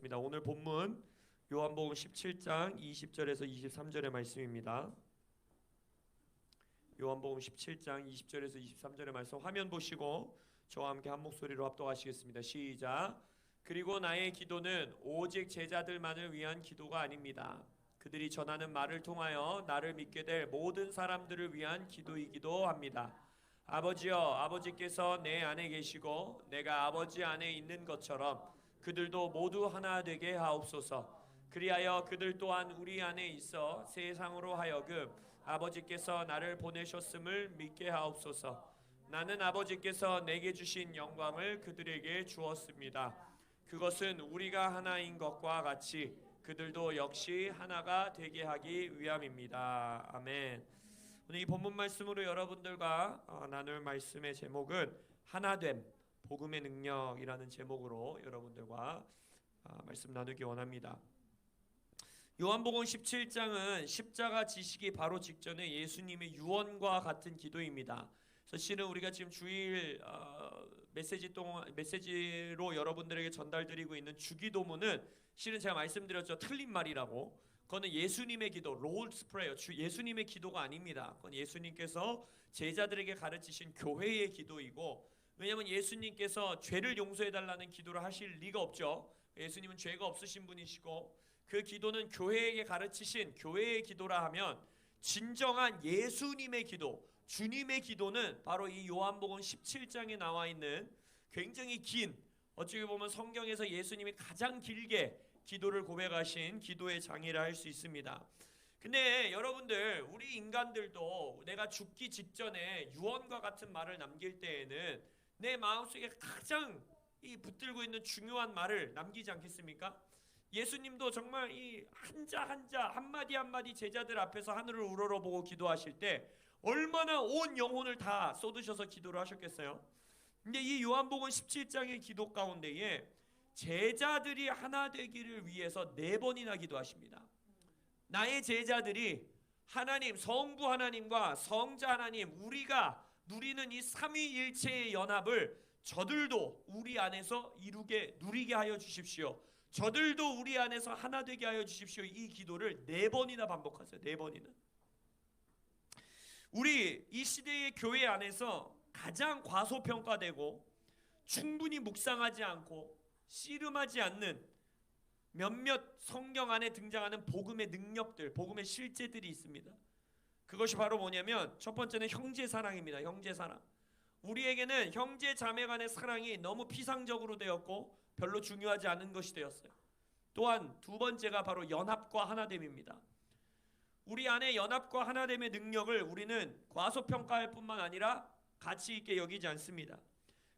오늘 본문 요한복음 17장 20절에서 23절의 말씀입니다. 요한복음 17장 20절에서 23절의 말씀 화면 보시고 저와 함께 한 목소리로 합독하시겠습니다. 시작. 그리고 나의 기도는 오직 제자들만을 위한 기도가 아닙니다. 그들이 전하는 말을 통하여 나를 믿게 될 모든 사람들을 위한 기도이기도 합니다. 아버지여, 아버지께서 내 안에 계시고 내가 아버지 안에 있는 것처럼 그들도 모두 하나 되게 하옵소서. 그리하여 그들 또한 우리 안에 있어 세상으로 하여금 아버지께서 나를 보내셨음을 믿게 하옵소서. 나는 아버지께서 내게 주신 영광을 그들에게 주었습니다. 그것은 우리가 하나인 것과 같이 그들도 역시 하나가 되게 하기 위함입니다. 아멘. 오늘 이 본문 말씀으로 여러분들과 나눌 말씀의 제목은 하나됨, 복음의 능력이라는 제목으로 여러분들과 말씀 나누기 원합니다. 요한복음 17장은 십자가 지시기 바로 직전에 예수님의 유언과 같은 기도입니다. 그래서 실은 우리가 지금 주일 메시지로 여러분들에게 전달드리고 있는 주기도문은 실은 제가 말씀드렸죠, 틀린 말이라고. 그거는 예수님의 기도, 롤스 프레이어, 예수님의 기도가 아닙니다. 그건 예수님께서 제자들에게 가르치신 교회의 기도이고, 왜냐하면 예수님께서 죄를 용서해달라는 기도를 하실 리가 없죠. 예수님은 죄가 없으신 분이시고 그 기도는 교회에게 가르치신 교회의 기도라 하면, 진정한 예수님의 기도, 주님의 기도는 바로 이 요한복음 17장에 나와 있는 굉장히 긴, 어찌 보면 성경에서 예수님이 가장 길게 기도를 고백하신 기도의 장이라 할 수 있습니다. 근데 여러분들, 우리 인간들도 내가 죽기 직전에 유언과 같은 말을 남길 때에는 내 마음속에 가장 붙들고 있는 중요한 말을 남기지 않겠습니까? 예수님도 정말 이 한자 한자 한마디 한마디 제자들 앞에서 하늘을 우러러보고 기도하실 때 얼마나 온 영혼을 다 쏟으셔서 기도를 하셨겠어요? 근데 이 요한복음 17장의 기도 가운데에 제자들이 하나 되기를 위해서 4번이나 기도하십니다. 나의 제자들이 하나님, 성부 하나님과 성자 하나님, 우리가 누리는 이 삼위일체의 연합을 저들도 우리 안에서 누리게 하여 주십시오. 저들도 우리 안에서 하나 되게 하여 주십시오. 이 기도를 4번이나 반복하세요. 4번이나. 우리 이 시대의 교회 안에서 가장 과소평가되고 충분히 묵상하지 않고 씨름하지 않는 몇몇 성경 안에 등장하는 복음의 능력들, 복음의 실제들이 있습니다. 그것이 바로 뭐냐면, 첫 번째는 형제 사랑입니다. 형제 사랑. 우리에게는 형제 자매 간의 사랑이 너무 피상적으로 되었고 별로 중요하지 않은 것이 되었어요. 또한 두 번째가 바로 연합과 하나됨입니다. 우리 안에 연합과 하나됨의 능력을 우리는 과소평가할 뿐만 아니라 가치 있게 여기지 않습니다.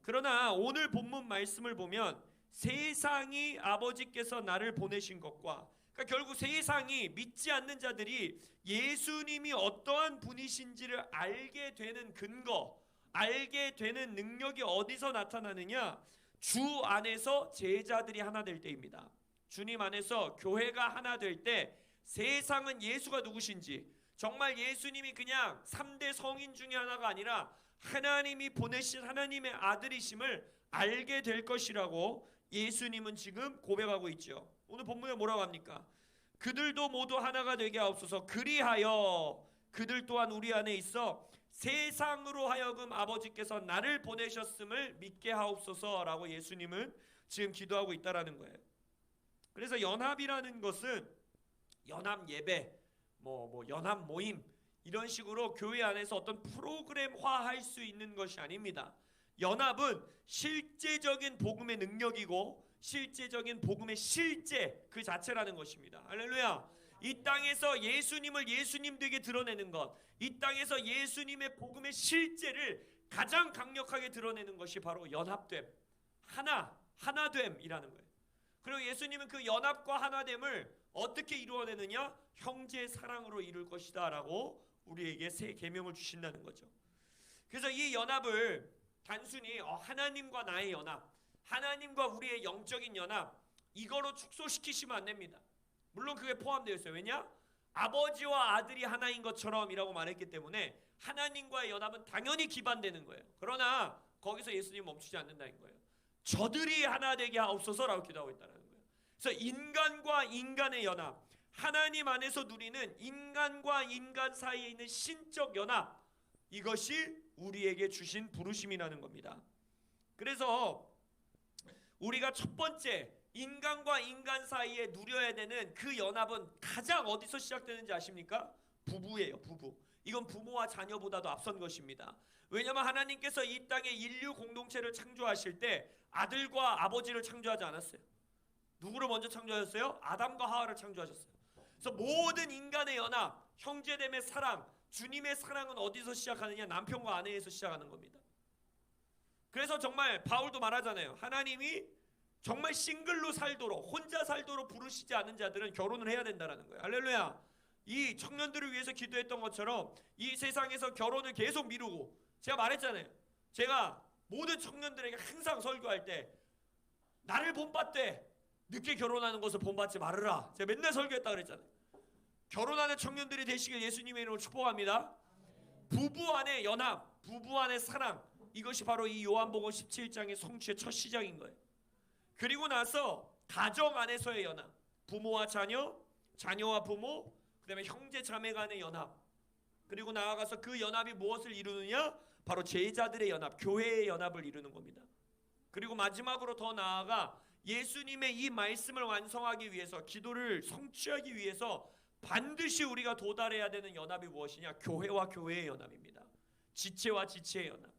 그러나 오늘 본문 말씀을 보면 세상이 아버지께서 나를 보내신 것과, 그러니까 결국 세상이 믿지 않는 자들이 예수님이 어떠한 분이신지를 알게 되는 근거, 알게 되는 능력이 어디서 나타나느냐? 주 안에서 제자들이 하나 될 때입니다. 주님 안에서 교회가 하나 될 때 세상은 예수가 누구신지, 정말 예수님이 그냥 3대 성인 중에 하나가 아니라 하나님이 보내신 하나님의 아들이심을 알게 될 것이라고 예수님은 지금 고백하고 있죠. 오늘 본문에 뭐라고 합니까? 그들도 모두 하나가 되게 하옵소서. 그리하여 그들 또한 우리 안에 있어 세상으로 하여금 아버지께서 나를 보내셨음을 믿게 하옵소서라고 예수님은 지금 기도하고 있다라는 거예요. 그래서 연합이라는 것은 연합 예배, 연합 모임, 이런 식으로 교회 안에서 어떤 프로그램화할 수 있는 것이 아닙니다. 연합은 실제적인 복음의 능력이고 실제적인 복음의 실제 그 자체라는 것입니다. 할렐루야. 이 땅에서 예수님을 예수님 되게 드러내는 것, 이 땅에서 예수님의 복음의 실제를 가장 강력하게 드러내는 것이 바로 연합됨, 하나됨이라는 거예요. 그리고 예수님은 그 연합과 하나됨을 어떻게 이루어내느냐? 형제 사랑으로 이룰 것이다 라고 우리에게 새 계명을 주신다는 거죠. 그래서 이 연합을 단순히 하나님과 나의 연합, 하나님과 우리의 영적인 연합, 이거로 축소시키시면 안 됩니다. 물론 그게 포함되어 있어요. 왜냐? 아버지와 아들이 하나인 것처럼 이라고 말했기 때문에 하나님과의 연합은 당연히 기반되는 거예요. 그러나 거기서 예수님은 멈추지 않는다는 거예요. 저들이 하나 되게 하옵소서라고 기도하고 있다는 거예요. 그래서 인간과 인간의 연합, 하나님 안에서 누리는 인간과 인간 사이에 있는 신적 연합, 이것이 우리에게 주신 부르심이라는 겁니다. 그래서 우리가 첫 번째 인간과 인간 사이에 누려야 되는 그 연합은 가장 어디서 시작되는지 아십니까? 부부예요. 부부. 이건 부모와 자녀보다도 앞선 것입니다. 왜냐하면 하나님께서 이 땅에 인류 공동체를 창조하실 때 아들과 아버지를 창조하지 않았어요. 누구를 먼저 창조하셨어요? 아담과 하와를 창조하셨어요. 그래서 모든 인간의 연합, 형제됨의 사랑, 주님의 사랑은 어디서 시작하느냐? 남편과 아내에서 시작하는 겁니다. 그래서 정말 바울도 말하잖아요. 하나님이 정말 싱글로 살도록, 혼자 살도록 부르시지 않은 자들은 결혼을 해야 된다는 거예요. 할렐루야. 이 청년들을 위해서 기도했던 것처럼 이 세상에서 결혼을 계속 미루고, 제가 말했잖아요. 제가 모든 청년들에게 항상 설교할 때 나를 본받되 늦게 결혼하는 것을 본받지 말으라. 제가 맨날 설교했다 그랬잖아요. 결혼하는 청년들이 되시길 예수님의 이름으로 축복합니다. 부부 안의 연합, 부부 안의 사랑, 이것이 바로 이 요한복음 17장의 성취의 첫 시작인 거예요. 그리고 나서 가정 안에서의 연합, 부모와 자녀, 자녀와 부모, 그 다음에 형제 자매 간의 연합, 그리고 나아가서 그 연합이 무엇을 이루느냐? 바로 제자들의 연합, 교회의 연합을 이루는 겁니다. 그리고 마지막으로 더 나아가 예수님의 이 말씀을 완성하기 위해서, 기도를 성취하기 위해서 반드시 우리가 도달해야 되는 연합이 무엇이냐? 교회와 교회의 연합입니다. 지체와 지체의 연합.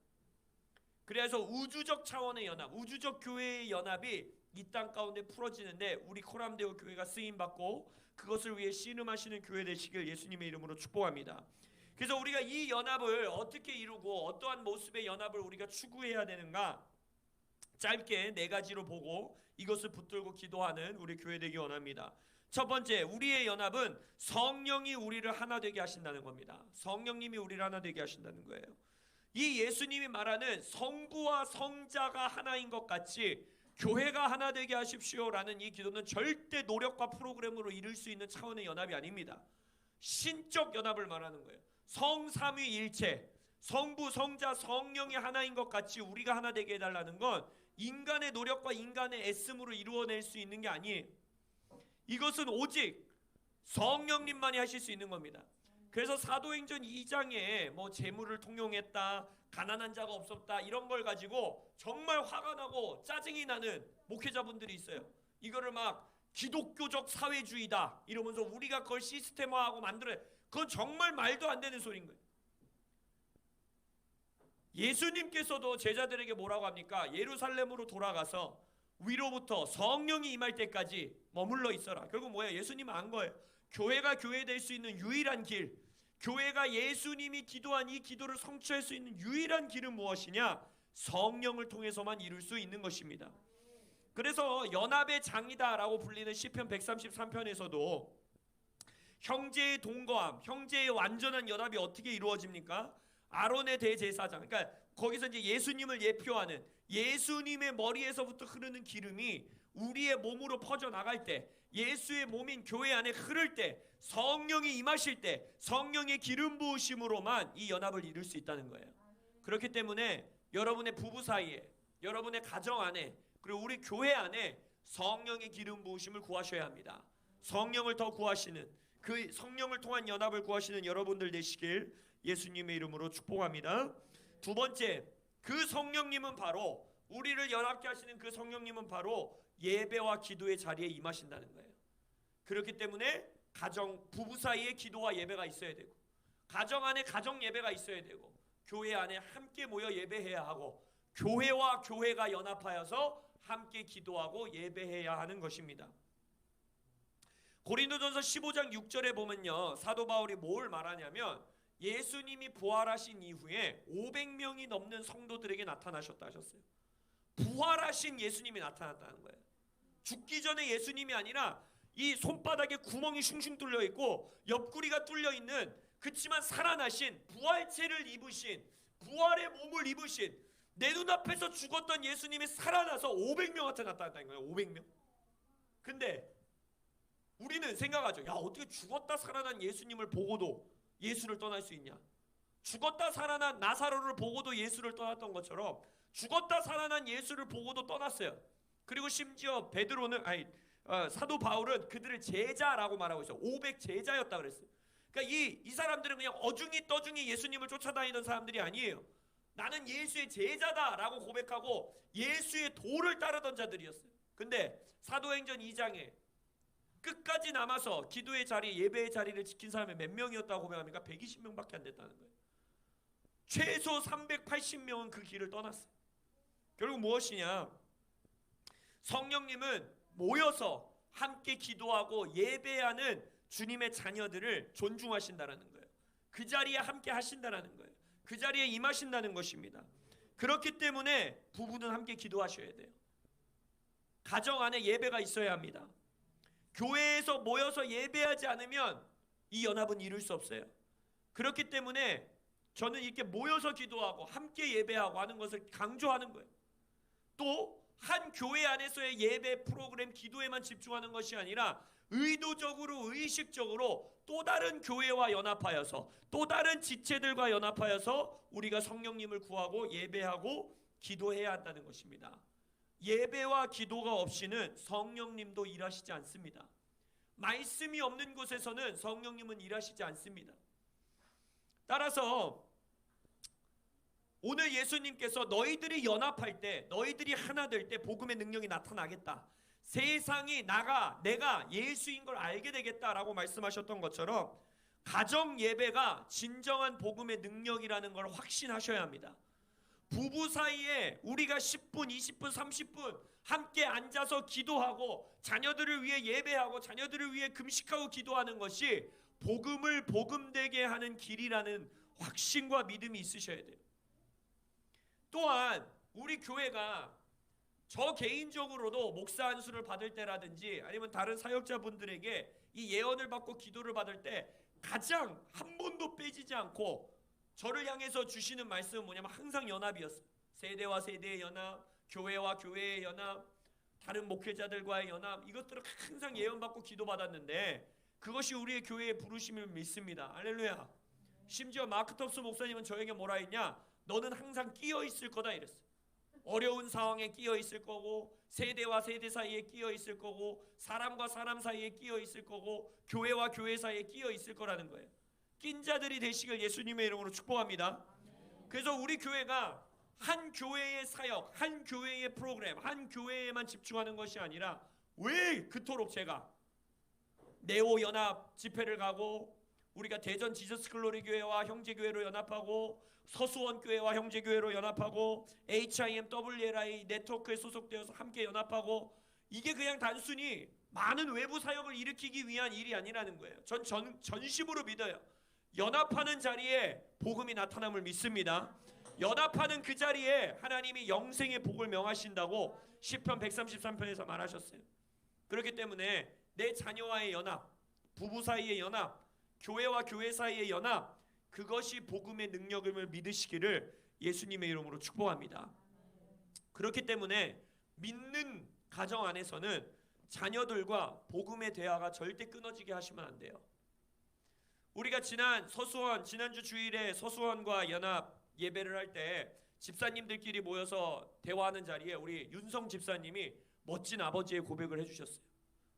그래서 우주적 차원의 연합, 우주적 교회의 연합이 이 땅 가운데 풀어지는데 우리 코람데오 교회가 쓰임받고 그것을 위해 씨름하시는 교회 되시길 예수님의 이름으로 축복합니다. 그래서 우리가 이 연합을 어떻게 이루고 어떠한 모습의 연합을 우리가 추구해야 되는가, 짧게 4가지로 보고 이것을 붙들고 기도하는 우리 교회 되기 원합니다. 첫 번째, 우리의 연합은 성령이 우리를 하나 되게 하신다는 겁니다. 성령님이 우리를 하나 되게 하신다는 거예요. 이 예수님이 말하는 성부와 성자가 하나인 것 같이 교회가 하나 되게 하십시오라는 이 기도는 절대 노력과 프로그램으로 이룰 수 있는 차원의 연합이 아닙니다. 신적 연합을 말하는 거예요. 성삼위일체, 성부, 성자, 성령이 하나인 것 같이 우리가 하나 되게 해달라는 건 인간의 노력과 인간의 애씀으로 이루어낼 수 있는 게 아니에요. 이것은 오직 성령님만이 하실 수 있는 겁니다. 그래서 사도행전 2장에 뭐 재물을 통용했다, 가난한 자가 없었다, 이런 걸 가지고 정말 화가 나고 짜증이 나는 목회자분들이 있어요. 이거를 막 기독교적 사회주의다 이러면서 우리가 그걸 시스템화하고 만들어요. 그건 정말 말도 안 되는 소리인 거예요. 예수님께서도 제자들에게 뭐라고 합니까? 예루살렘으로 돌아가서 위로부터 성령이 임할 때까지 머물러 있어라. 결국 뭐예요? 예수님은 안 거예요. 교회가 교회될 수 있는 유일한 길, 교회가 예수님이 기도한 이 기도를 성취할 수 있는 유일한 길은 무엇이냐? 성령을 통해서만 이룰 수 있는 것입니다. 그래서 연합의 장이다라고 불리는 시편 133편에서도 형제의 동거함, 형제의 완전한 연합이 어떻게 이루어집니까? 아론의 대제사장, 그러니까 거기서 이제 예수님을 예표하는 예수님의 머리에서부터 흐르는 기름이 우리의 몸으로 퍼져나갈 때, 예수의 몸인 교회 안에 흐를 때, 성령이 임하실 때 성령의 기름 부으심으로만 이 연합을 이룰 수 있다는 거예요. 그렇기 때문에 여러분의 부부 사이에, 여러분의 가정 안에, 그리고 우리 교회 안에 성령의 기름 부으심을 구하셔야 합니다. 성령을 더 구하시는, 그 성령을 통한 연합을 구하시는 여러분들 되시길 예수님의 이름으로 축복합니다. 두 번째, 그 성령님은 바로, 우리를 연합케 하시는 그 성령님은 바로 예배와 기도의 자리에 임하신다는 거예요. 그렇기 때문에 가정, 부부 사이에 기도와 예배가 있어야 되고, 가정 안에 가정 예배가 있어야 되고, 교회 안에 함께 모여 예배해야 하고, 교회와 교회가 연합하여서 함께 기도하고 예배해야 하는 것입니다. 고린도전서 15장 6절에 보면요, 사도 바울이 뭘 말하냐면 예수님이 부활하신 이후에 500명이 넘는 성도들에게 나타나셨다 하셨어요. 부활하신 예수님이 나타났다는 거예요. 죽기 전에 예수님이 아니라 이 손바닥에 구멍이 슝슝 뚫려 있고 옆구리가 뚫려 있는, 그치만 살아나신, 부활체를 입으신, 부활의 몸을 입으신, 내 눈앞에서 죽었던 예수님이 살아나서 500명한테 나타났다는 거예요. 500명. 근데 우리는 생각하죠. 야, 어떻게 죽었다 살아난 예수님을 보고도 예수를 떠날 수 있냐? 죽었다 살아난 나사로를 보고도 예수를 떠났던 것처럼 죽었다 살아난 예수를 보고도 떠났어요. 그리고 심지어 베드로는, 사도 바울은 그들을 제자라고 말하고 있어요. 500 제자였다 그랬어요. 그러니까 이 사람들은 그냥 어중이 떠중이 예수님을 쫓아다니던 사람들이 아니에요. 나는 예수의 제자다라고 고백하고 예수의 도를 따르던 자들이었어요. 근데 사도행전 2장에 끝까지 남아서 기도의 자리, 예배의 자리를 지킨 사람이 몇 명이었다고 고백합니까? 120명밖에 안 됐다는 거예요. 최소 380명은 그 길을 떠났어요. 결국 무엇이냐? 성령님은 모여서 함께 기도하고 예배하는 주님의 자녀들을 존중하신다라는 거예요. 그 자리에 함께 하신다라는 거예요. 그 자리에 임하신다는 것입니다. 그렇기 때문에 부부는 함께 기도하셔야 돼요. 가정 안에 예배가 있어야 합니다. 교회에서 모여서 예배하지 않으면 이 연합은 이룰 수 없어요. 그렇기 때문에 저는 이렇게 모여서 기도하고 함께 예배하고 하는 것을 강조하는 거예요. 또 한 교회 안에서의 예배 프로그램 기도에만 집중하는 것이 아니라 의도적으로 의식적으로 또 다른 교회와 연합하여서 또 다른 지체들과 연합하여서 우리가 성령님을 구하고 예배하고 기도해야 한다는 것입니다. 예배와 기도가 없이는 성령님도 일하시지 않습니다. 말씀이 없는 곳에서는 성령님은 일하시지 않습니다. 따라서 오늘 예수님께서 너희들이 연합할 때, 너희들이 하나 될 때 복음의 능력이 나타나겠다. 세상이 내가 예수인 걸 알게 되겠다라고 말씀하셨던 것처럼 가정 예배가 진정한 복음의 능력이라는 걸 확신하셔야 합니다. 부부 사이에 우리가 10분, 20분, 30분 함께 앉아서 기도하고 자녀들을 위해 예배하고 자녀들을 위해 금식하고 기도하는 것이 복음을 복음되게 하는 길이라는 확신과 믿음이 있으셔야 돼요. 또한 우리 교회가 저 개인적으로도 목사 안수를 받을 때라든지 아니면 다른 사역자분들에게 이 예언을 받고 기도를 받을 때 가장 한 번도 빼지지 않고 저를 향해서 주시는 말씀은 뭐냐면 항상 연합이었어요. 세대와 세대의 연합, 교회와 교회의 연합, 다른 목회자들과의 연합, 이것들을 항상 예언받고 기도받았는데 그것이 우리의 교회의 부르심을 믿습니다. 할렐루야. 심지어 마크 텁스 목사님은 저에게 뭐라 했냐? 너는 항상 끼어 있을 거다 이랬어요. 어려운 상황에 끼어 있을 거고 세대와 세대 사이에 끼어 있을 거고 사람과 사람 사이에 끼어 있을 거고 교회와 교회 사이에 끼어 있을 거라는 거예요. 낀 자들이 되시길 예수님의 이름으로 축복합니다. 그래서 우리 교회가 한 교회의 사역, 한 교회의 프로그램, 한 교회에만 집중하는 것이 아니라 왜 그토록 제가 네오 연합 집회를 가고 우리가 대전 지저스 글로리 교회와 형제교회로 연합하고 서수원 교회와 형제교회로 연합하고 HIMWLI 네트워크에 소속되어서 함께 연합하고 이게 그냥 단순히 많은 외부 사역을 일으키기 위한 일이 아니라는 거예요. 전 전심으로 믿어요. 연합하는 자리에 복음이 나타남을 믿습니다. 연합하는 그 자리에 하나님이 영생의 복을 명하신다고 시편 133편에서 말하셨어요. 그렇기 때문에 내 자녀와의 연합, 부부 사이의 연합, 교회와 교회 사이의 연합, 그것이 복음의 능력임을 믿으시기를 예수님의 이름으로 축복합니다. 그렇기 때문에 믿는 가정 안에서는 자녀들과 복음의 대화가 절대 끊어지게 하시면 안 돼요. 우리가 지난주 주일에 서수원과 연합 예배를 할 때 집사님들끼리 모여서 대화하는 자리에 우리 윤성 집사님이 멋진 아버지의 고백을 해주셨어요.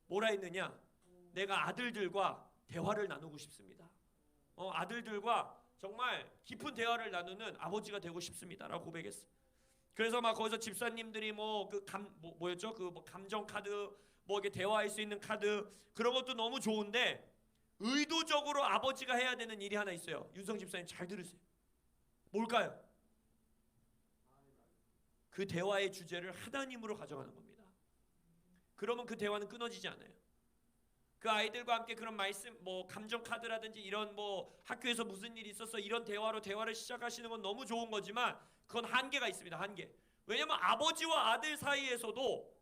뭐라 했느냐? 내가 아들들과 대화를 나누고 싶습니다. 아들들과 정말 깊은 대화를 나누는 아버지가 되고 싶습니다라고 고백했어요. 그래서 막 거기서 집사님들이 뭐였죠? 감정 카드, 이렇게 대화할 수 있는 카드 그런 것도 너무 좋은데 의도적으로 아버지가 해야 되는 일이 하나 있어요. 윤성 집사님 잘 들으세요. 뭘까요? 그 대화의 주제를 하나님으로 가져가는 겁니다. 그러면 그 대화는 끊어지지 않아요. 그 아이들과 함께 그런 말씀, 감정 카드라든지 이런 학교에서 무슨 일이 있었어 이런 대화를 시작하시는 건 너무 좋은 거지만 그건 한계가 있습니다. 한계. 왜냐면 아버지와 아들 사이에서도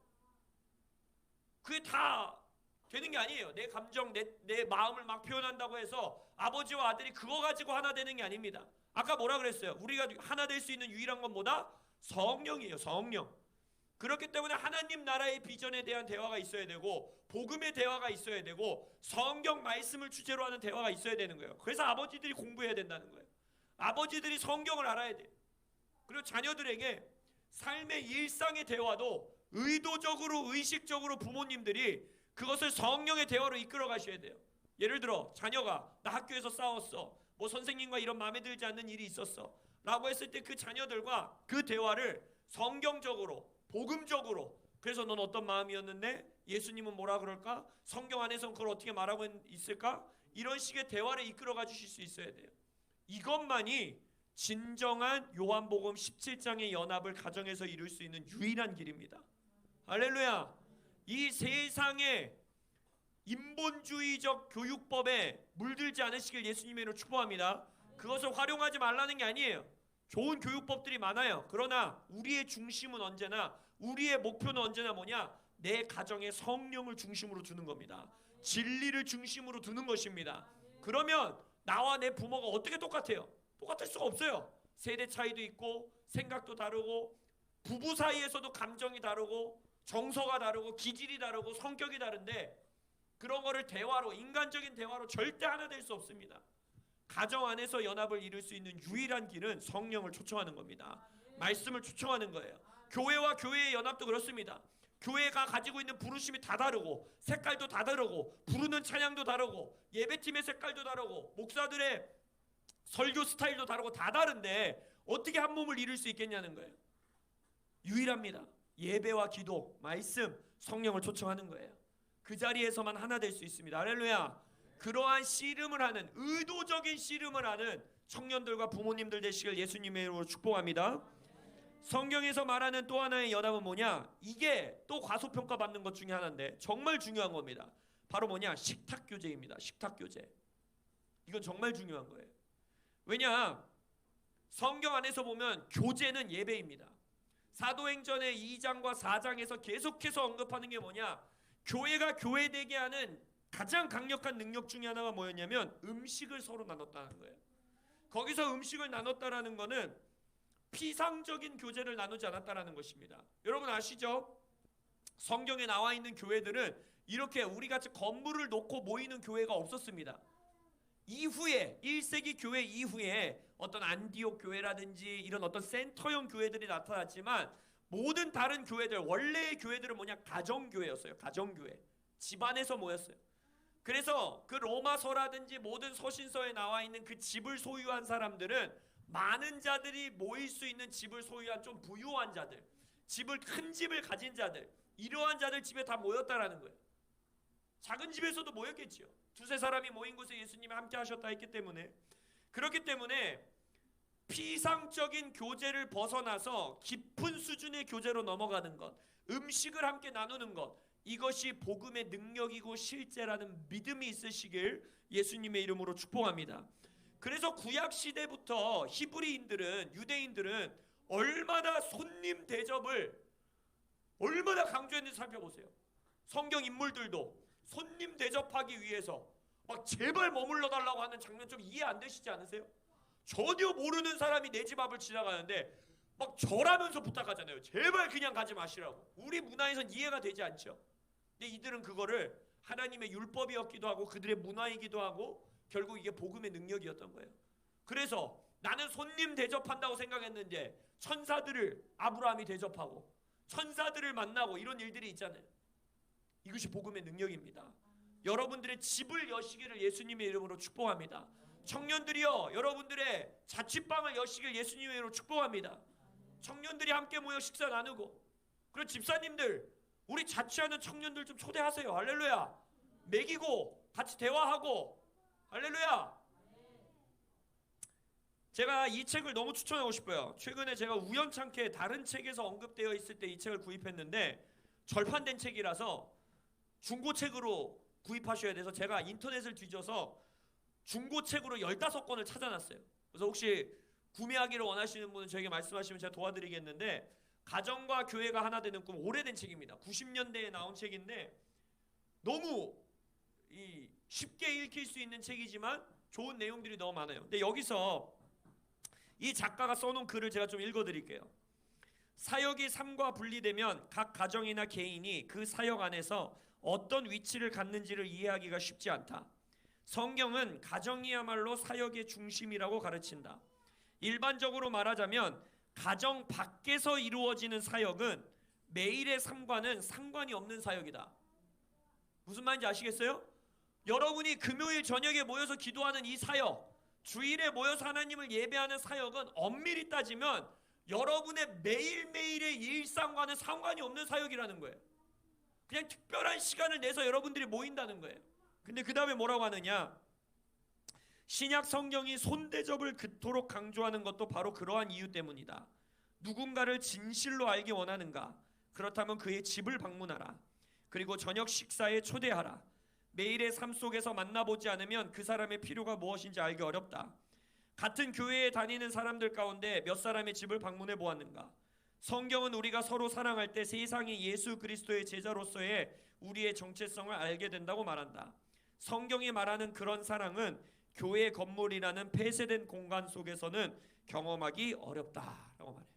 그게 다 되는 게 아니에요. 내 감정, 내 마음을 막 표현한다고 해서 아버지와 아들이 그거 가지고 하나 되는 게 아닙니다. 아까 뭐라 그랬어요? 우리가 하나 될 수 있는 유일한 건 뭐다? 성령이에요. 성령. 그렇기 때문에 하나님 나라의 비전에 대한 대화가 있어야 되고 복음의 대화가 있어야 되고 성경 말씀을 주제로 하는 대화가 있어야 되는 거예요. 그래서 아버지들이 공부해야 된다는 거예요. 아버지들이 성경을 알아야 돼요. 그리고 자녀들에게 삶의 일상의 대화도 의도적으로 의식적으로 부모님들이 그것을 성령의 대화로 이끌어 가셔야 돼요. 예를 들어 자녀가 나 학교에서 싸웠어, 뭐 선생님과 이런 마음에 들지 않는 일이 있었어 라고 했을 때 그 자녀들과 그 대화를 성경적으로, 복음적으로, 그래서 넌 어떤 마음이었는데 예수님은 뭐라 그럴까? 성경 안에서는 그걸 어떻게 말하고 있을까? 이런 식의 대화를 이끌어가 주실 수 있어야 돼요. 이것만이 진정한 요한복음 17장의 연합을 가정에서 이룰 수 있는 유일한 길입니다. 할렐루야. 이 세상의 인본주의적 교육법에 물들지 않으시길 예수님의 이름으로 축복합니다. 그것을 활용하지 말라는 게 아니에요. 좋은 교육법들이 많아요. 그러나 우리의 중심은 언제나, 우리의 목표는 언제나 뭐냐? 내 가정에 성령을 중심으로 두는 겁니다. 진리를 중심으로 두는 것입니다. 그러면 나와 내 부모가 어떻게 똑같아요? 똑같을 수가 없어요. 세대 차이도 있고 생각도 다르고 부부 사이에서도 감정이 다르고 정서가 다르고 기질이 다르고 성격이 다른데 그런 거를 대화로, 인간적인 대화로 절대 하나 될 수 없습니다. 가정 안에서 연합을 이룰 수 있는 유일한 길은 성령을 초청하는 겁니다. 말씀을 초청하는 거예요. 교회와 교회의 연합도 그렇습니다. 교회가 가지고 있는 부르심이 다 다르고 색깔도 다 다르고 부르는 찬양도 다르고 예배팀의 색깔도 다르고 목사들의 설교 스타일도 다르고 다 다른데 어떻게 한 몸을 이룰 수 있겠냐는 거예요. 유일합니다. 예배와 기도, 말씀, 성령을 초청하는 거예요. 그 자리에서만 하나 될 수 있습니다. 할렐루야. 그러한 씨름을 하는, 의도적인 씨름을 하는 청년들과 부모님들 되시길 예수님의 이름으로 축복합니다. 성경에서 말하는 또 하나의 연합은 뭐냐? 이게 또 과소평가받는 것 중에 하나인데 정말 중요한 겁니다. 바로 뭐냐? 식탁교제입니다. 식탁교제. 이건 정말 중요한 거예요. 왜냐? 성경 안에서 보면 교제는 예배입니다. 사도행전의 2장과 4장에서 계속해서 언급하는 게 뭐냐? 교회가 교회되게 하는 가장 강력한 능력 중에 하나가 뭐였냐면 음식을 서로 나눴다는 거예요. 거기서 음식을 나눴다라는 거는 피상적인 교제를 나누지 않았다라는 것입니다. 여러분 아시죠? 성경에 나와 있는 교회들은 이렇게 우리같이 건물을 놓고 모이는 교회가 없었습니다. 이후에 1세기 교회 이후에 어떤 안디옥 교회라든지 이런 어떤 센터형 교회들이 나타났지만 모든 다른 교회들, 원래의 교회들은 뭐냐? 가정교회였어요. 가정교회. 집안에서 모였어요. 그래서 그 로마서라든지 모든 서신서에 나와 있는 그 집을 소유한 사람들은 많은 자들이 모일 수 있는 집을 소유한 좀 부유한 자들, 큰 집을 가진 자들, 이러한 자들 집에 다 모였다라는 거예요. 작은 집에서도 모였겠지요. 두세 사람이 모인 곳에 예수님이 함께 하셨다 했기 때문에. 그렇기 때문에 피상적인 교제를 벗어나서 깊은 수준의 교제로 넘어가는 것, 음식을 함께 나누는 것, 이것이 복음의 능력이고 실제라는 믿음이 있으시길 예수님의 이름으로 축복합니다. 그래서 구약 시대부터 히브리인들은, 유대인들은 얼마나 손님 대접을 얼마나 강조했는지 살펴보세요. 성경 인물들도 손님 대접하기 위해서 막 제발 머물러 달라고 하는 장면 좀 이해 안 되시지 않으세요? 전혀 모르는 사람이 내 집 앞을 지나가는데 막 절하면서 부탁하잖아요. 제발 그냥 가지 마시라고. 우리 문화에선 이해가 되지 않죠. 근데 이들은 그거를 하나님의 율법이었기도 하고 그들의 문화이기도 하고 결국 이게 복음의 능력이었던 거예요. 그래서 나는 손님 대접한다고 생각했는데 천사들을 아브라함이 대접하고 천사들을 만나고 이런 일들이 있잖아요. 이것이 복음의 능력입니다. 여러분들의 집을 여시기를 예수님의 이름으로 축복합니다. 청년들이여, 여러분들의 자취방을 여시길 예수님의 이름으로 축복합니다. 청년들이 함께 모여 식사 나누고, 그리고 집사님들, 우리 자취하는 청년들 좀 초대하세요. 할렐루야. 먹이고 같이 대화하고, 할렐루야. 제가 이 책을 너무 추천하고 싶어요. 최근에 제가 우연찮게 다른 책에서 언급되어 있을 때 이 책을 구입했는데 절판된 책이라서 중고책으로 구입하셔야 돼서 제가 인터넷을 뒤져서 중고책으로 15권을 찾아놨어요. 그래서 혹시 구매하기를 원하시는 분은 저에게 말씀하시면 제가 도와드리겠는데, 가정과 교회가 하나 되는 꿈, 오래된 책입니다. 90년대에 나온 책인데 너무 쉽게 읽힐 수 있는 책이지만 좋은 내용들이 너무 많아요. 근데 여기서 이 작가가 써놓은 글을 제가 좀 읽어드릴게요. 사역이 삶과 분리되면 각 가정이나 개인이 그 사역 안에서 어떤 위치를 갖는지를 이해하기가 쉽지 않다. 성경은 가정이야말로 사역의 중심이라고 가르친다. 일반적으로 말하자면 가정 밖에서 이루어지는 사역은 매일의 삶과는 상관이 없는 사역이다. 무슨 말인지 아시겠어요? 여러분이 금요일 저녁에 모여서 기도하는 이 사역, 주일에 모여서 하나님을 예배하는 사역은 엄밀히 따지면 여러분의 매일매일의 일상과는 상관이 없는 사역이라는 거예요. 그냥 특별한 시간을 내서 여러분들이 모인다는 거예요. 근데 그 다음에 뭐라고 하느냐? 신약 성경이 손대접을 그토록 강조하는 것도 바로 그러한 이유 때문이다. 누군가를 진실로 알기 원하는가? 그렇다면 그의 집을 방문하라. 그리고 저녁 식사에 초대하라. 매일의 삶 속에서 만나보지 않으면 그 사람의 필요가 무엇인지 알기 어렵다. 같은 교회에 다니는 사람들 가운데 몇 사람의 집을 방문해 보았는가? 성경은 우리가 서로 사랑할 때 세상의 예수 그리스도의 제자로서의 우리의 정체성을 알게 된다고 말한다. 성경이 말하는 그런 사랑은 교회 건물이라는 폐쇄된 공간 속에서는 경험하기 어렵다라고 말해요.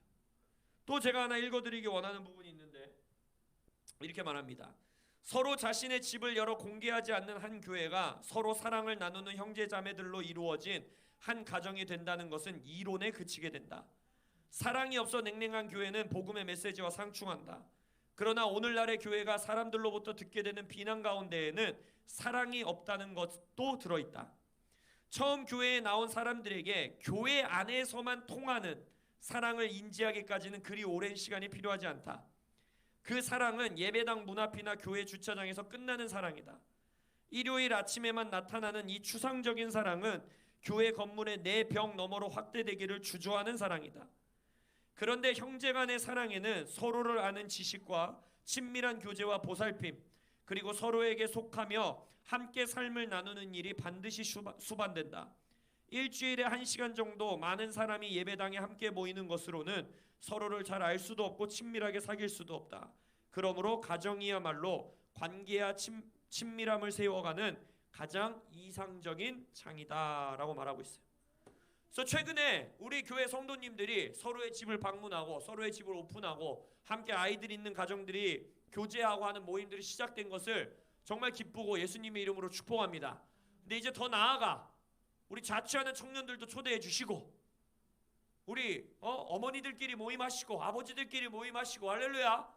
또 제가 하나 읽어드리기 원하는 부분이 있는데 이렇게 말합니다. 서로 자신의 집을 열어 공개하지 않는 한 교회가 서로 사랑을 나누는 형제 자매들로 이루어진 한 가정이 된다는 것은 이론에 그치게 된다. 사랑이 없어 냉랭한 교회는 복음의 메시지와 상충한다. 그러나 오늘날의 교회가 사람들로부터 듣게 되는 비난 가운데에는 사랑이 없다는 것도 들어있다. 처음 교회에 나온 사람들에게 교회 안에서만 통하는 사랑을 인지하기까지는 그리 오랜 시간이 필요하지 않다. 그 사랑은 예배당 문 앞이나 교회 주차장에서 끝나는 사랑이다. 일요일 아침에만 나타나는 이 추상적인 사랑은 교회 건물의 내 벽 너머로 확대되기를 주저하는 사랑이다. 그런데 형제 간의 사랑에는 서로를 아는 지식과 친밀한 교제와 보살핌, 그리고 서로에게 속하며 함께 삶을 나누는 일이 반드시 수반된다. 일주일에 1시간 정도 많은 사람이 예배당에 함께 모이는 것으로는 서로를 잘 알 수도 없고 친밀하게 사귈 수도 없다. 그러므로 가정이야말로 관계와 친밀함을 세워가는 가장 이상적인 장이다라고 말하고 있어요. 그래서 최근에 우리 교회 성도님들이 서로의 집을 방문하고 서로의 집을 오픈하고 함께 아이들 있는 가정들이 교제하고 하는 모임들이 시작된 것을 정말 기쁘고 예수님의 이름으로 축복합니다. 근데 이제 더 나아가 우리 자취하는 청년들도 초대해 주시고 우리 어머니들끼리 모임하시고 아버지들끼리 모임하시고 할렐루야.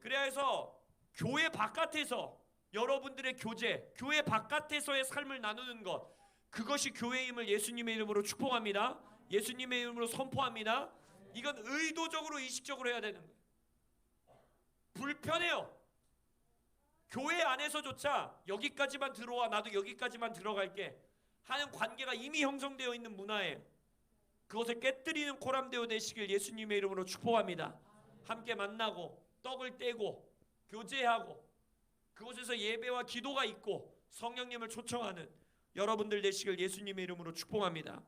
그래야 해서 교회 바깥에서 여러분들의 교제, 교회 바깥에서의 삶을 나누는 것, 그것이 교회임을 예수님의 이름으로 축복합니다. 예수님의 이름으로 선포합니다. 이건 의도적으로 의식적으로 해야 되는 거예요. 불편해요. 교회 안에서조차 여기까지만 들어와 나도 여기까지만 들어갈게 하는 관계가 이미 형성되어 있는 문화예요. 그것을 깨뜨리는 코람데오 되시길 예수님의 이름으로 축복합니다. 함께 만나고 떡을 떼고 교제하고 그곳에서 예배와 기도가 있고 성령님을 초청하는 여러분들 되시길 예수님의 이름으로 축복합니다.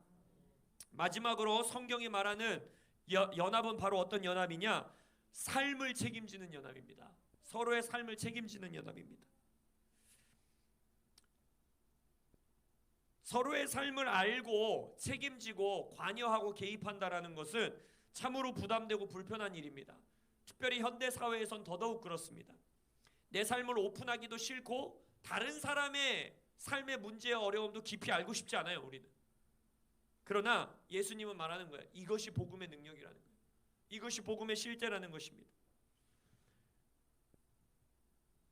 마지막으로 성경이 말하는 연합은 바로 어떤 연합이냐? 삶을 책임지는 연합입니다. 서로의 삶을 책임지는 연합입니다. 서로의 삶을 알고 책임지고 관여하고 개입한다라는 것은 참으로 부담되고 불편한 일입니다. 특별히 현대 사회에선 더더욱 그렇습니다. 내 삶을 오픈하기도 싫고 다른 사람의 삶의 문제와 어려움도 깊이 알고 싶지 않아요, 우리는. 그러나 예수님은 말하는 거예요. 이것이 복음의 능력이라는 거예요. 이것이 복음의 실제라는 것입니다.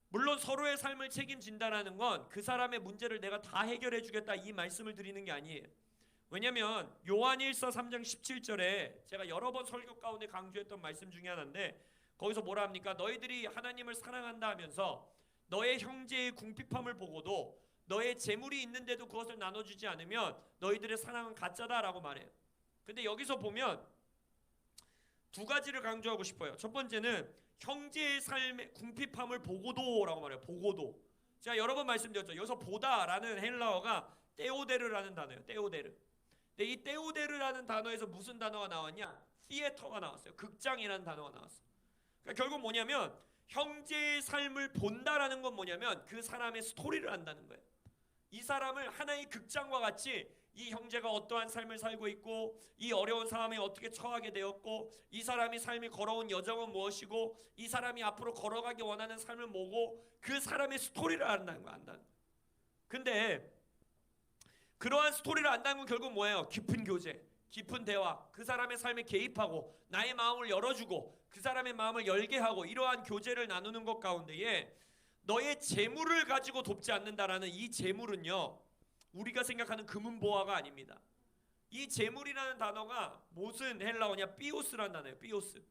물론 서로의 삶을 책임진다라는 건 그 사람의 문제를 내가 다 해결해 주겠다 이 말씀을 드리는 게 아니에요. 왜냐하면 요한일서 3장 17절에 제가 여러 번 설교 가운데 강조했던 말씀 중에 하나인데 거기서 뭐라 합니까? 너희들이 하나님을 사랑한다 하면서 너의 형제의 궁핍함을 보고도 너의 재물이 있는데도 그것을 나눠주지 않으면 너희들의 사랑은 가짜다라고 말해요. 근데 여기서 보면 두 가지를 강조하고 싶어요. 첫 번째는 형제의 삶의 궁핍함을 보고도라고 말해요. 보고도. 제가 여러 번 말씀드렸죠. 여기서 보다라는 헬라어가 떼오데르라는 단어예요. 떼오데르. 근데 이 떼오데르라는 단어에서 무슨 단어가 나왔냐? 시에터가 나왔어요. 극장이라는 단어가 나왔어요. 그러니까 결국 뭐냐면 형제의 삶을 본다라는 건 뭐냐면 그 사람의 스토리를 안다는 거예요. 이 사람을 하나의 극장과 같이 이 형제가 어떠한 삶을 살고 있고 이 어려운 상황에 어떻게 처하게 되었고 이 사람이 삶이 걸어온 여정은 무엇이고 이 사람이 앞으로 걸어가기 원하는 삶은 뭐고 그 사람의 스토리를 안다는 거예요. 근데 그러한 스토리를 안다는 건 결국 뭐예요? 깊은 교제, 깊은 대화, 그 사람의 삶에 개입하고 나의 마음을 열어주고 그 사람의 마음을 열게 하고 이러한 교제를 나누는 것 가운데에 너의 재물을 가지고 돕지 않는다라는 이 재물은요, 우리가 생각하는 금은보화가 아닙니다. 이 재물이라는 단어가 무슨 헬라어냐? 비오스라는 단어예요. 비오스.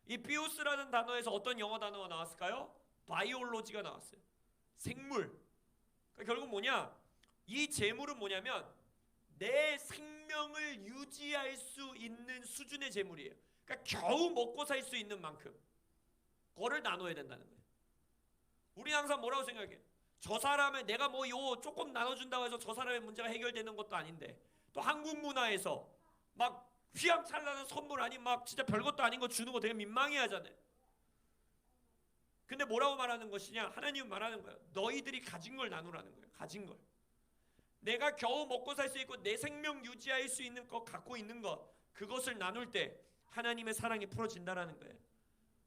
이 비오스라는 단어에서 어떤 영어 단어가 나왔을까요? 바이올로지가 나왔어요. 생물. 그러니까 결국 뭐냐? 이 재물은 뭐냐면 내 생명을 유지할 수 있는 수준의 재물이에요. 그러니까 겨우 먹고 살 수 있는 만큼 그거를 나눠야 된다는 거예요. 우리 항상 뭐라고 생각해? 저 사람의 내가 뭐 요 조금 나눠준다고 해서 저 사람의 문제가 해결되는 것도 아닌데, 또 한국 문화에서 막 휘황찬란한 선물 아닌 막 진짜 별것도 아닌 거 주는 거 되게 민망해 하잖아요. 근데 뭐라고 말하는 것이냐? 하나님은 말하는 거예요. 너희들이 가진 걸 나누라는 거예요. 가진 걸. 내가 겨우 먹고 살 수 있고 내 생명 유지할 수 있는 것, 갖고 있는 것, 그것을 나눌 때 하나님의 사랑이 풀어진다라는 거예요.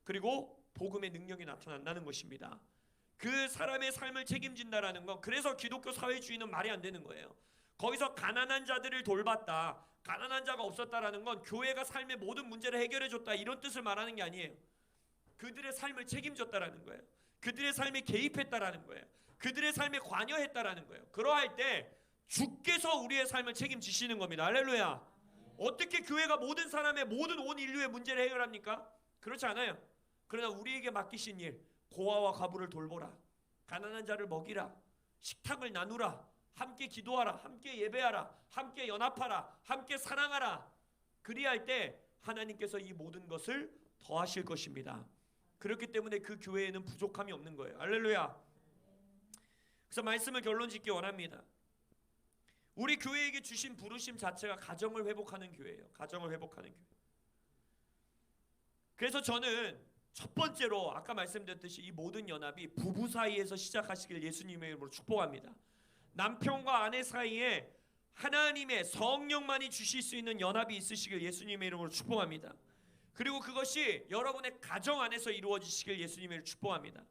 그리고 복음의 능력이 나타난다는 것입니다. 그 사람의 삶을 책임진다라는 건, 그래서 기독교 사회주의는 말이 안 되는 거예요. 거기서 가난한 자들을 돌봤다, 가난한 자가 없었다라는 건 교회가 삶의 모든 문제를 해결해 줬다 이런 뜻을 말하는 게 아니에요. 그들의 삶을 책임졌다라는 거예요. 그들의 삶에 개입했다라는 거예요. 그들의 삶에 관여했다라는 거예요. 그러할 때 주께서 우리의 삶을 책임지시는 겁니다. 할렐루야. 어떻게 교회가 모든 사람의, 모든 온 인류의 문제를 해결합니까? 그렇지 않아요. 그러나 우리에게 맡기신 일, 고아와 과부를 돌보라, 가난한 자를 먹이라, 식탁을 나누라, 함께 기도하라, 함께 예배하라, 함께 연합하라, 함께 사랑하라. 그리할 때 하나님께서 이 모든 것을 더하실 것입니다. 그렇기 때문에 그 교회에는 부족함이 없는 거예요. 할렐루야. 그래서 말씀을 결론 짓기 원합니다. 우리 교회에게 주신 부르심 자체가 가정을 회복하는 교회예요. 가정을 회복하는 교회. 그래서 저는 첫 번째로 아까 말씀드렸듯이 이 모든 연합이 부부 사이에서 시작하시길 예수님의 이름으로 축복합니다. 남편과 아내 사이에 하나님의 성령만이 주실 수 있는 연합이 있으시길 예수님의 이름으로 축복합니다. 그리고 그것이 여러분의 가정 안에서 이루어지시길 예수님의 이름으로 축복합니다.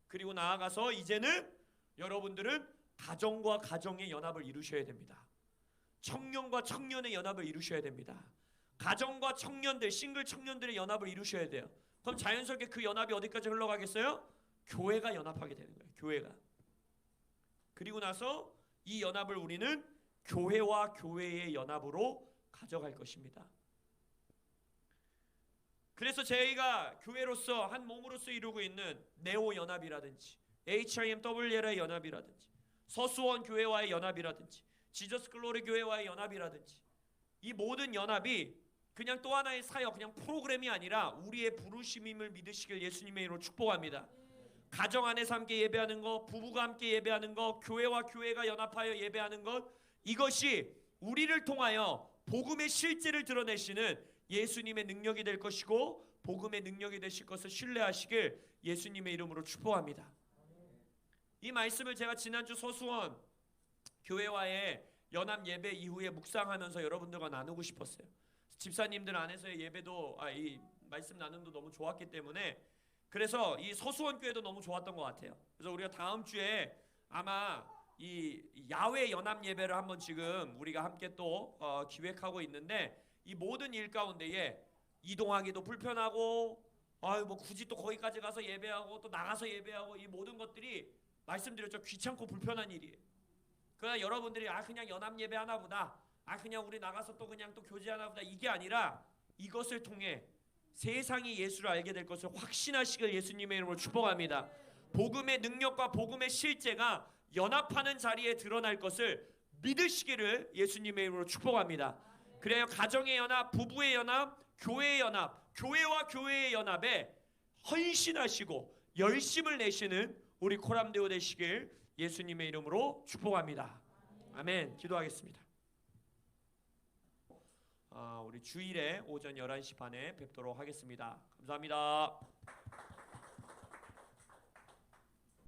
그리고 나아가서 이제는 여러분들은 가정과 가정의 연합을 이루셔야 됩니다. 청년과 청년의 연합을 이루셔야 됩니다. 가정과 청년들, 싱글 청년들의 연합을 이루셔야 돼요. 그럼 자연스럽게 그 연합이 어디까지 흘러가겠어요? 교회가 연합하게 되는 거예요. 교회가. 그리고 나서 이 연합을 우리는 교회와 교회의 연합으로 가져갈 것입니다. 그래서 저희가 교회로서 한 몸으로서 이루고 있는 네오 연합이라든지 HIMWL의 연합이라든지 서수원 교회와의 연합이라든지 지저스 글로리 교회와의 연합이라든지 이 모든 연합이 그냥 또 하나의 사역, 그냥 프로그램이 아니라 우리의 부르심임을 믿으시길 예수님의 이름으로 축복합니다. 가정 안에서 함께 예배하는 것, 부부가 함께 예배하는 것, 교회와 교회가 연합하여 예배하는 것, 이것이 우리를 통하여 복음의 실제를 드러내시는 예수님의 능력이 될 것이고 복음의 능력이 되실 것을 신뢰하시길 예수님의 이름으로 축복합니다. 이 말씀을 제가 지난주 서수원 교회와의 연합 예배 이후에 묵상하면서 여러분들과 나누고 싶었어요. 집사님들 안에서의 예배도 이 말씀 나눔도 너무 좋았기 때문에, 그래서 이 서수원 교회도 너무 좋았던 것 같아요. 그래서 우리가 다음 주에 아마 이 야외 연합 예배를 한번 지금 우리가 함께 또 기획하고 있는데, 이 모든 일 가운데에 이동하기도 불편하고 뭐 굳이 또 거기까지 가서 예배하고 또 나가서 예배하고 이 모든 것들이 말씀드렸죠, 귀찮고 불편한 일이에요. 그러나 여러분들이 그냥 연합 예배 하나 보다, 그냥 우리 나가서 또 그냥 또 교제하나 보다, 이게 아니라 이것을 통해 세상이 예수를 알게 될 것을 확신하시길 예수님의 이름으로 축복합니다. 복음의 능력과 복음의 실제가 연합하는 자리에 드러날 것을 믿으시기를 예수님의 이름으로 축복합니다. 그래야 가정의 연합, 부부의 연합, 교회의 연합, 교회와 교회의 연합에 헌신하시고 열심을 내시는 우리 코람데오 되시길 예수님의 이름으로 축복합니다. 아멘. 기도하겠습니다. 우리 주일에 오전 11시 반에 뵙도록 하겠습니다. 감사합니다.